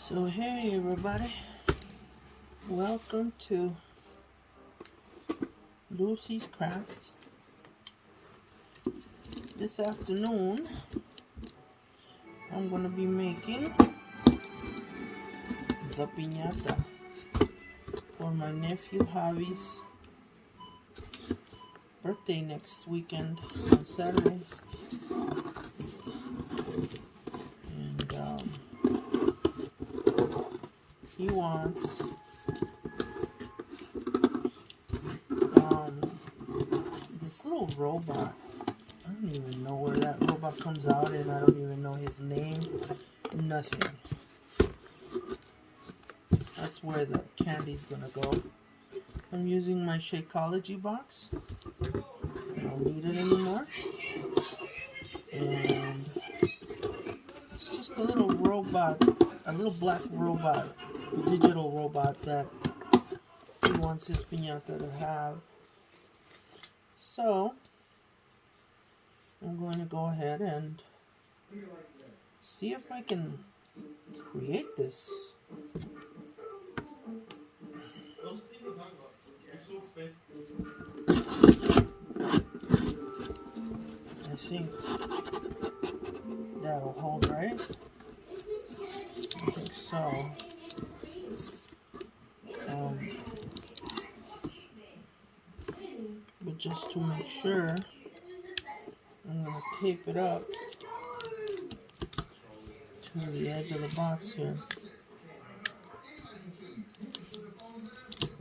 So hey everybody, welcome to Lucy's Crafts. This afternoon I'm going to be making the piñata for my nephew Javi's birthday next weekend on Saturday. And he wants this little robot. I don't even know where that robot comes out in. I don't even know his name. Nothing. That's where the candy's gonna go. I'm using my Shakeology box. I don't need it anymore. And it's just a little robot, a little black robot, digital robot that he wants his piñata to have. So I'm going to go ahead and see if I can create this. I think that'll hold, right? I think so. But just to make sure, I'm going to tape it up to the edge of the box here.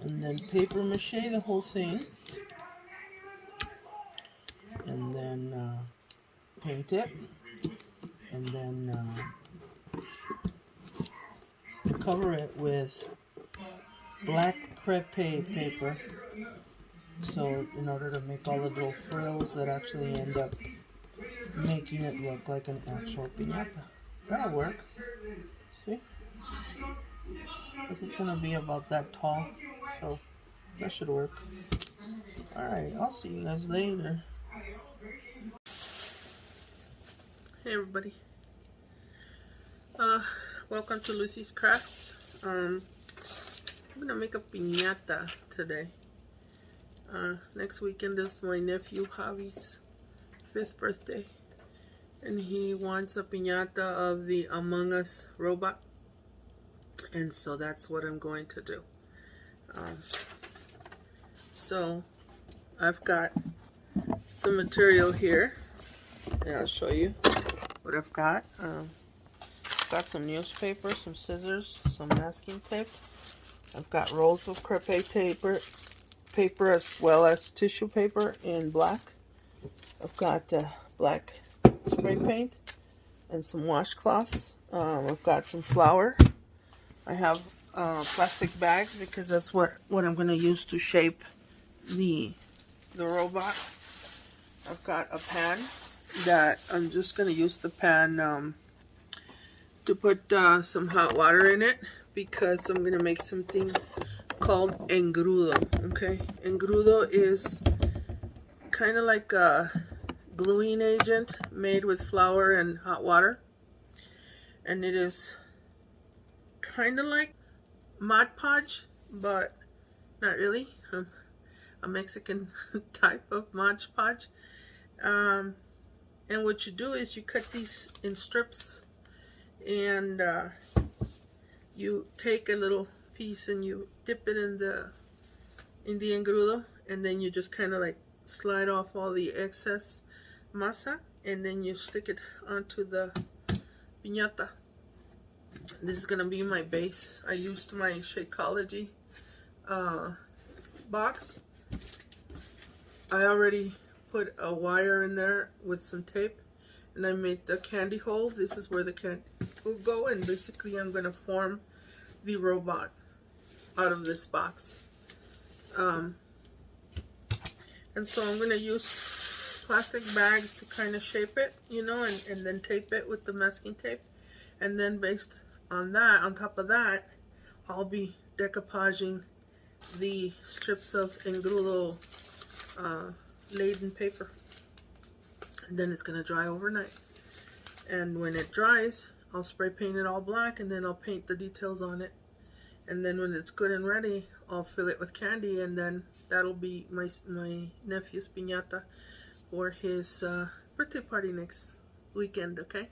And then paper mache the whole thing. And then paint it. And then cover it with black crepe paper. So in order to make all the little frills that actually end up making it look like an actual piñata. That'll work. See? This is going to be about that tall. So that should work. Alright, I'll see you guys later. Hey everybody. Welcome to Lucy's Crafts. I'm going to make a piñata today. Next weekend is my nephew Javi's 5th birthday, and he wants a piñata of the Among Us robot, and so that's what I'm going to do. So I've got some material here, and I'll show you what I've got. Got some newspaper, some scissors, some masking tape. I've got rolls of crepe paper as well as tissue paper in black. I've got black spray paint and some washcloths. I've got some flour. I have plastic bags because that's what I'm going to use to shape the robot. I've got a pan that I'm just going to use the pan to put some hot water in it because I'm going to make something called engrudo. Okay, engrudo is kind of like a gluing agent made with flour and hot water, and it is kind of like Mod Podge, but not really. A Mexican type of Mod Podge. And what you do is you cut these in strips, and you take a little piece and you dip it in the engrudo, and then you just kind of like slide off all the excess masa, and then you stick it onto the piñata. This is gonna be my base. I used my Shakeology box. I already put a wire in there with some tape, and I made the candy hole. This is where the candy will go, and basically I'm gonna form the robot out of this box. And so I'm going to use plastic bags to kind of shape it, you know, and then tape it with the masking tape. And then based on that, on top of that, I'll be decoupaging the strips of engrudo laden paper. And then it's going to dry overnight. And when it dries, I'll spray paint it all black, and then I'll paint the details on it. And then when it's good and ready, I'll fill it with candy, and then that'll be my nephew's piñata for his birthday party next weekend, okay?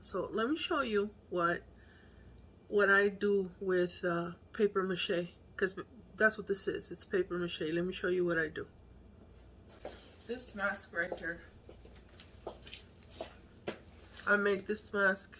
So let me show you what I do with paper mache, because that's what this is. It's paper mache. Let me show you what I do. This mask right here, I made this mask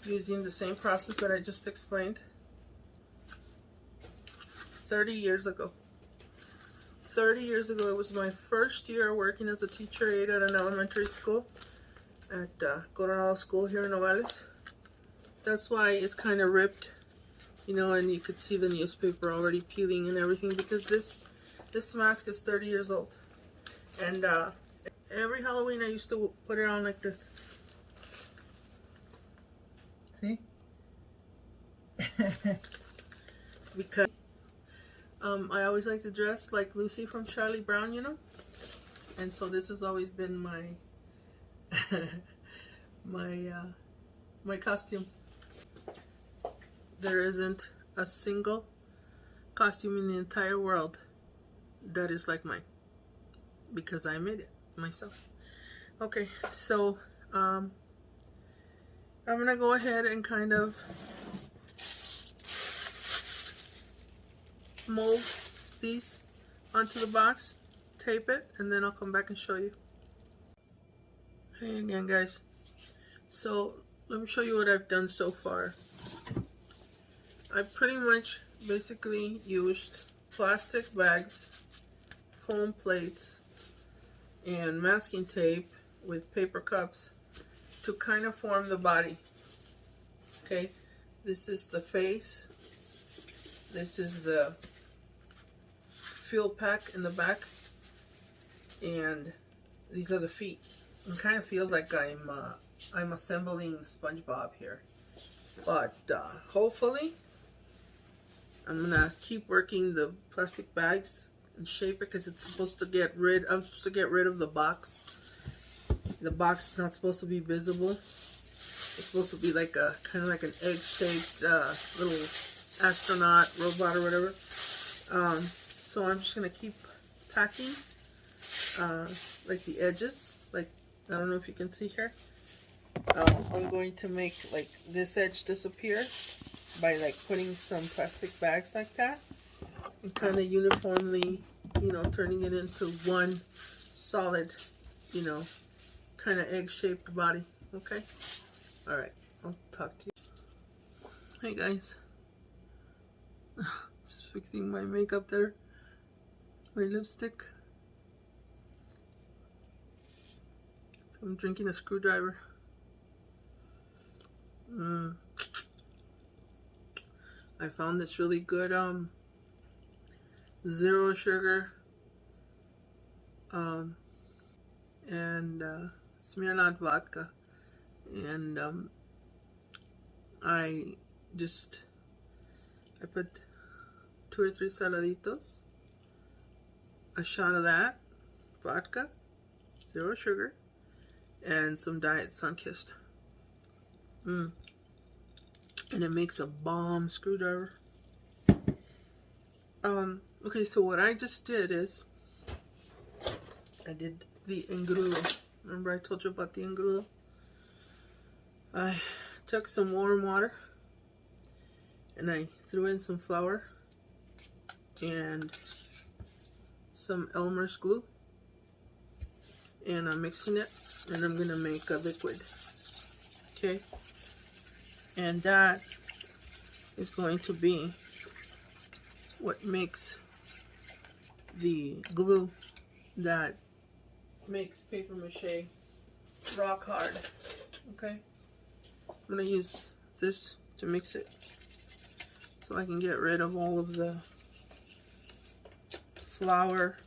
using the same process that I just explained 30 years ago. 30 years ago, it was my first year working as a teacher aide at an elementary school at Coronado School here in Nogales. That's why it's kind of ripped, you know, and you could see the newspaper already peeling and everything, because this mask is 30 years old. And every Halloween I used to put it on like this. See? Because I always like to dress like Lucy from Charlie Brown, you know? And so this has always been my my costume. There isn't a single costume in the entire world that is like mine, because I made it myself. Okay, so I'm gonna go ahead and kind of mold these onto the box, tape it, and then I'll come back and show you. Hey again, guys. So let me show you what I've done so far. I pretty much basically used plastic bags, foam plates, and masking tape with paper cups to kind of form the body. Okay, this is the face, this is the fuel pack in the back, and these are the feet. It kind of feels like I'm assembling SpongeBob here, but hopefully I'm gonna keep working the plastic bags and shape it, because it's supposed to get rid. I'm supposed to get rid of the box. The box is not supposed to be visible. It's supposed to be like a kind of like an egg-shaped little astronaut robot or whatever. So I'm just gonna keep packing like the edges. Like, I don't know if you can see here. I'm going to make like this edge disappear by like putting some plastic bags like that, and kind of uniformly, you know, turning it into one solid, you know, kind of egg-shaped body. Okay? Alright, I'll talk to you. Hey guys. Just fixing my makeup there. My lipstick. So I'm drinking a screwdriver. I found this really good zero sugar and Smirnoff vodka, and I put 2 or 3 saladitos, a shot of that vodka, zero sugar, and some Diet Sunkist. And it makes a bomb screwdriver. Okay, so what I just did is I did the engrudo. Remember I told you about the engrudo? I took some warm water and I threw in some flour and some Elmer's glue, and I'm mixing it, and I'm gonna make a liquid. Okay, and that is going to be what makes the glue that makes paper mache rock hard. Okay, I'm gonna use this to mix it so I can get rid of all of the flour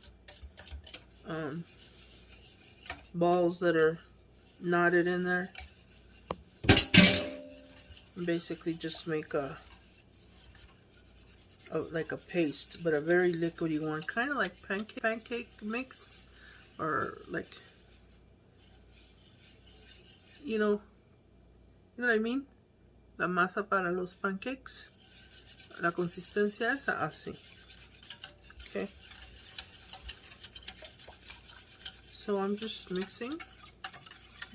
balls that are knotted in there, and basically just make like a paste, but a very liquidy one, kind of like pancake mix, or like, you know, You know what I mean? La masa para los pancakes. La consistencia es así. Okay. So I'm just mixing.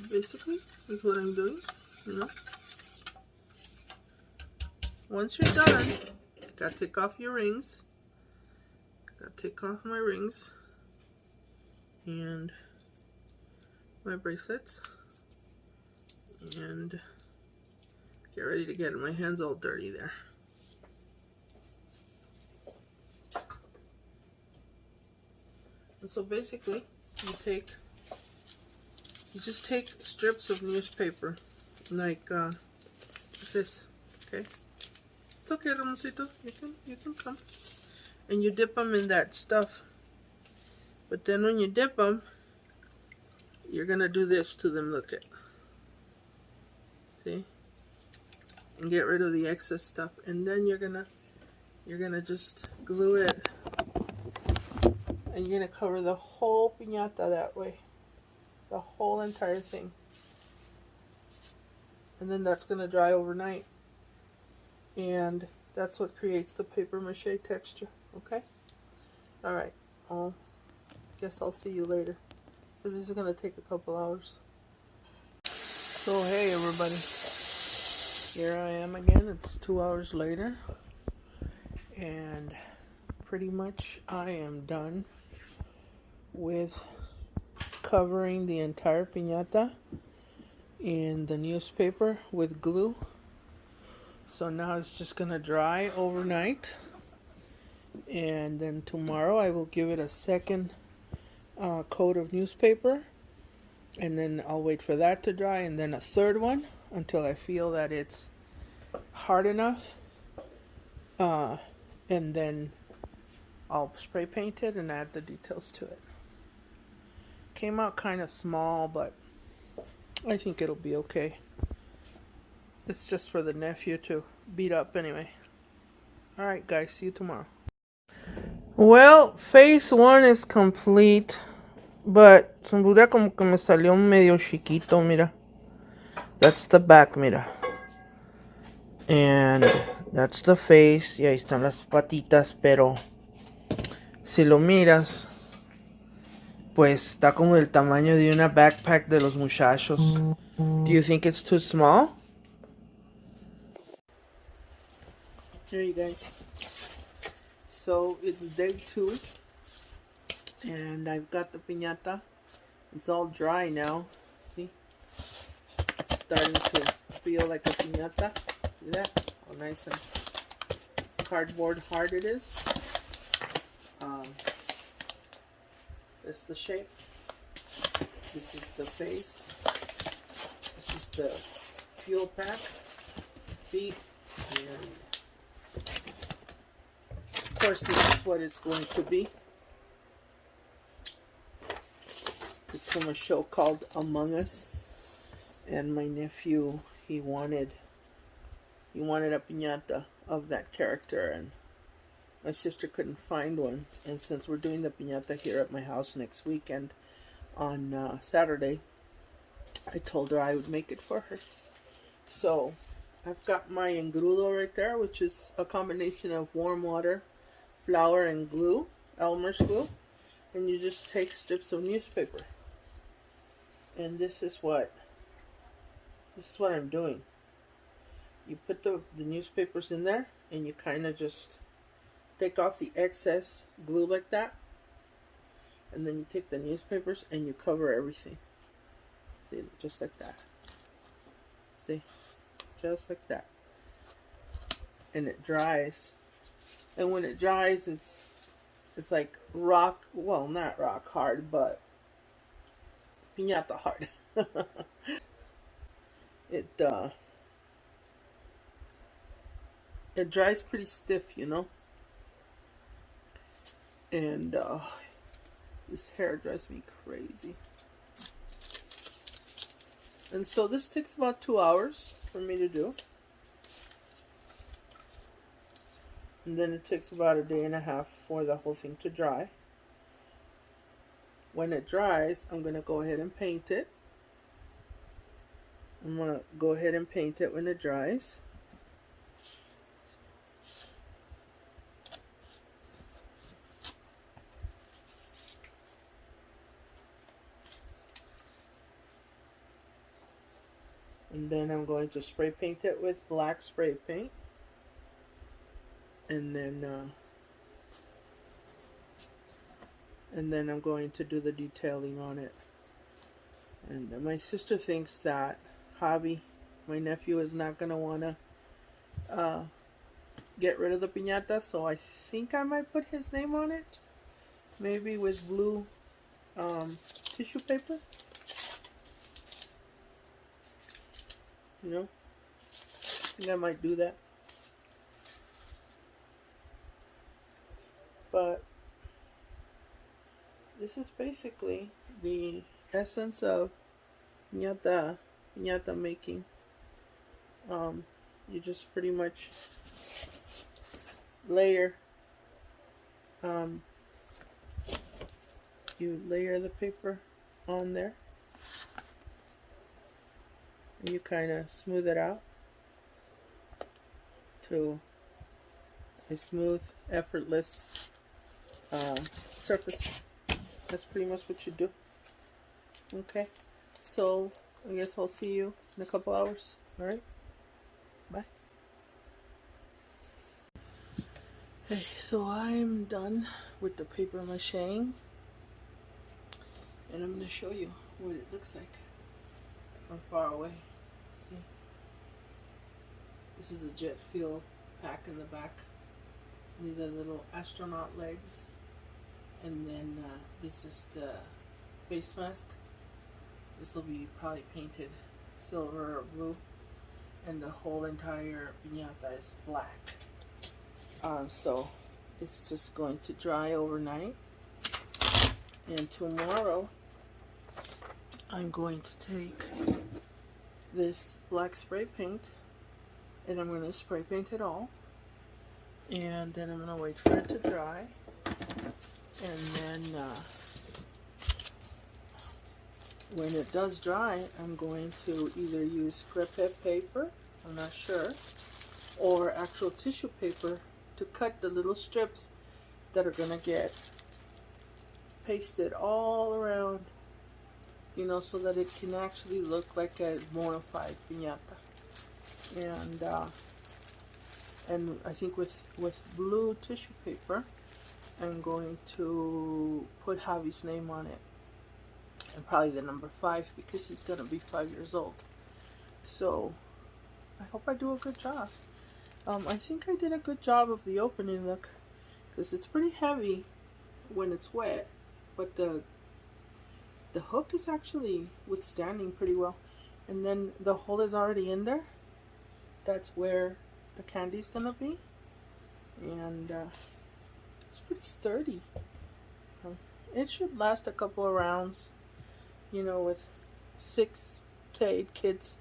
Basically, is what I'm doing. You know. Once you're done, gotta take off your rings. Gotta take off my rings and my bracelets and get ready to get my hands all dirty there. And so basically, you just take strips of newspaper like this, okay? It's okay, Ramoncito, you can come. And you dip them in that stuff. But then when you dip them, you're gonna do this to them, look at. See? And get rid of the excess stuff. And then you're gonna just glue it. And you're gonna cover the whole piñata that way. The whole entire thing. And then that's gonna dry overnight. And that's what creates the paper mache texture, okay? Alright, guess I'll see you later. Because this is gonna take a couple hours. So hey everybody. Here I am again. It's 2 hours later. And pretty much I am done with covering the entire piñata in the newspaper with glue. So now it's just gonna dry overnight, and then tomorrow I will give it a second coat of newspaper, and then I'll wait for that to dry, and then a third one until I feel that it's hard enough, and then I'll spray paint it and add the details to it. Came out kind of small, but I think it'll be okay. It's just for the nephew to beat up anyway. Alright guys, see you tomorrow. Well, phase 1 is complete, but some duda como que me salió medio chiquito, mira. That's the back, mira. And that's the face, y ahí están las patitas, pero si lo miras, pues está como del tamaño de una backpack de los muchachos. Do you think it's too small? Here you guys. So it's day 2 and I've got the piñata. It's all dry now. See? It's starting to feel like a piñata. See that? How nice and cardboard hard it is. There's the shape. This is the face. This is the fuel pack. Feet. And of course, this is what it's going to be. It's from a show called Among Us, and my nephew, he wanted a piñata of that character, and my sister couldn't find one. And since we're doing the piñata here at my house next weekend on Saturday, I told her I would make it for her. So I've got my engrudo right there, which is a combination of warm water, flour, and glue, Elmer's glue. And you just take strips of newspaper. And this is what I'm doing. You put the newspapers in there, and you kind of just take off the excess glue like that. And then you take the newspapers and you cover everything. See, just like that. See? Just like that. And it dries. And when it dries, it's like rock, well, not rock hard, but piñata hard. It dries pretty stiff, you know. And this hair drives me crazy. And so this takes about 2 hours for me to do. And then it takes about a day and a half for the whole thing to dry. When it dries, I'm going to go ahead and paint it. I'm going to go ahead and paint it when it dries. And then I'm going to spray paint it with black spray paint. And then I'm going to do the detailing on it. And my sister thinks that Javi, my nephew, is not going to want to get rid of the piñata, so I think I might put his name on it. Maybe with blue tissue paper. You know, I think I might do that. But this is basically the essence of piñata making. You just pretty much layer the paper on there, and you kind of smooth it out to a smooth, effortless surface. That's pretty much what you do. Okay, so I guess I'll see you in a couple hours. All right, bye. Hey, so I'm done with the paper macheing, and I'm going to show you what it looks like from far away. See, this is a jet fuel pack in the back. These are little astronaut legs, and then this is the face mask. This will be probably painted silver or blue, and the whole entire piñata is black. So it's just going to dry overnight, and tomorrow I'm going to take this black spray paint and I'm going to spray paint it all, and then I'm going to wait for it to dry, and then when it does dry, I'm going to either use crepe paper, I'm not sure, or actual tissue paper to cut the little strips that are going to get pasted all around, you know, so that it can actually look like a bona fide piñata. And I think with blue tissue paper, I'm going to put Javi's name on it, and probably the number 5, because he's going to be 5 years old. So I hope I do a good job. I think I did a good job of the opening look, because it's pretty heavy when it's wet, but the hook is actually withstanding pretty well. And then the hole is already in there. That's where the candy's gonna be, and it's pretty sturdy. It should last a couple of rounds, you know, with 6 to 8 kids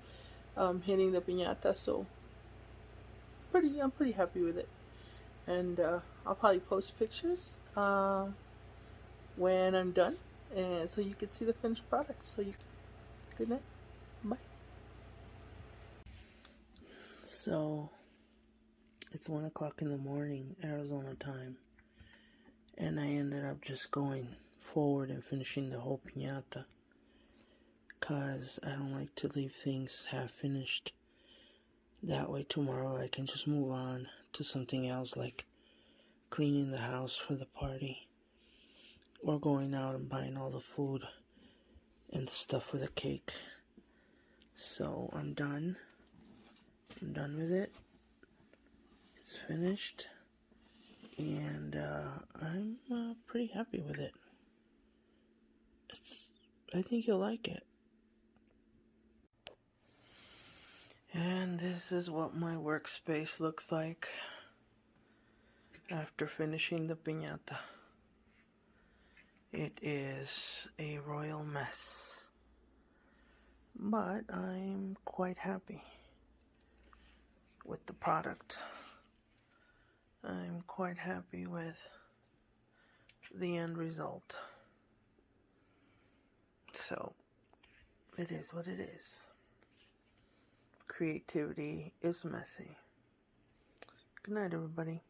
hitting the piñata. So I'm pretty happy with it, and I'll probably post pictures when I'm done, and so you can see the finished product. So good night, bye. So it's 1 o'clock in the morning, Arizona time, and I ended up just going forward and finishing the whole piñata, cause I don't like to leave things half finished. That way tomorrow I can just move on to something else, like cleaning the house for the party, or going out and buying all the food and the stuff for the cake. So I'm done. I'm done with it. It's finished, and I'm pretty happy with it. I think you'll like it. And this is what my workspace looks like after finishing the piñata. It is a royal mess, but I'm quite happy with the product. I'm quite happy with the end result. So, it is what it is. creativity is messy. Good night, everybody.